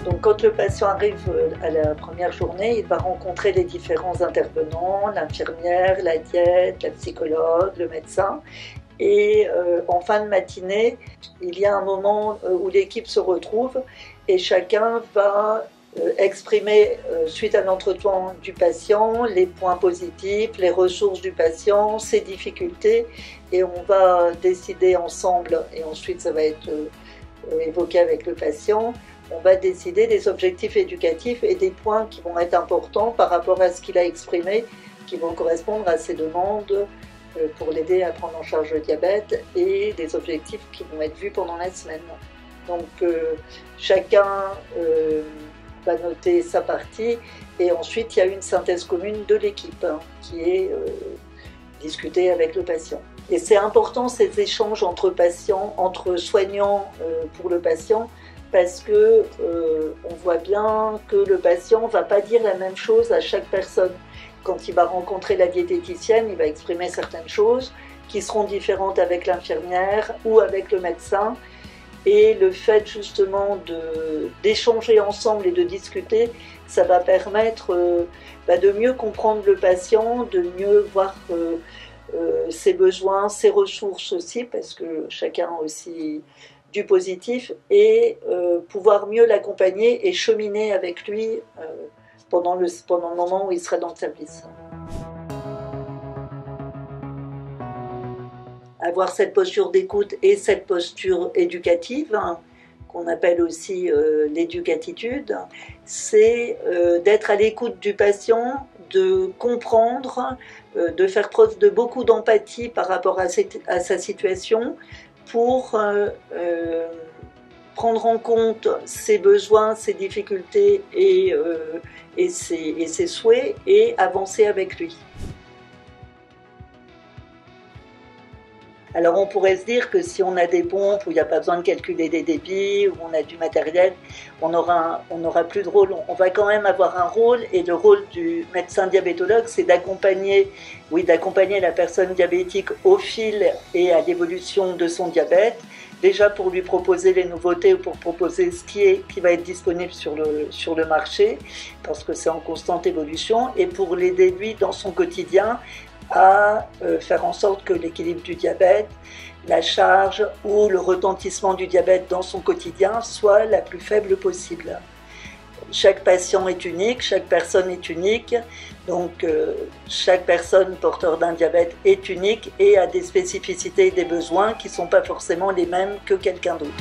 Donc quand le patient arrive à la première journée, il va rencontrer les différents intervenants, l'infirmière, la diète, la psychologue, le médecin. Et en fin de matinée, il y a un moment où l'équipe se retrouve et chacun va exprimer, suite à l'entretien du patient, les points positifs, les ressources du patient, ses difficultés, et on va décider ensemble, et ensuite ça va être évoqué avec le patient, on va décider des objectifs éducatifs et des points qui vont être importants par rapport à ce qu'il a exprimé, qui vont correspondre à ses demandes pour l'aider à prendre en charge le diabète, et des objectifs qui vont être vus pendant la semaine. Donc chacun va noter sa partie, et ensuite il y a une synthèse commune de l'équipe qui est discutée avec le patient. Et c'est important ces échanges entre patients, entre soignants pour le patient, parce que on voit bien que le patient ne va pas dire la même chose à chaque personne. Quand il va rencontrer la diététicienne, il va exprimer certaines choses qui seront différentes avec l'infirmière ou avec le médecin. Et le fait justement d'échanger ensemble et de discuter, ça va permettre de mieux comprendre le patient, de mieux voir ses besoins, ses ressources aussi, parce que chacun a aussi du positif, et pouvoir mieux l'accompagner et cheminer avec lui pendant le moment où il sera dans le service. Avoir cette posture d'écoute et cette posture éducative, qu'on appelle aussi l'éducatitude, c'est d'être à l'écoute du patient, de comprendre, de faire preuve de beaucoup d'empathie par rapport à sa situation, pour prendre en compte ses besoins, ses difficultés et ses souhaits, et avancer avec lui. Alors on pourrait se dire que si on a des pompes où il n'y a pas besoin de calculer des débits, où on a du matériel, on n'aura plus de rôle. On va quand même avoir un rôle, et le rôle du médecin diabétologue, c'est d'accompagner la personne diabétique au fil et à l'évolution de son diabète, déjà pour lui proposer les nouveautés, ou pour proposer ce qui va être disponible sur le marché, parce que c'est en constante évolution, et pour l'aider lui dans son quotidien à faire en sorte que l'équilibre du diabète, la charge ou le retentissement du diabète dans son quotidien soit la plus faible possible. Chaque patient est unique, chaque personne est unique, donc chaque personne porteur d'un diabète est unique et a des spécificités et des besoins qui ne sont pas forcément les mêmes que quelqu'un d'autre.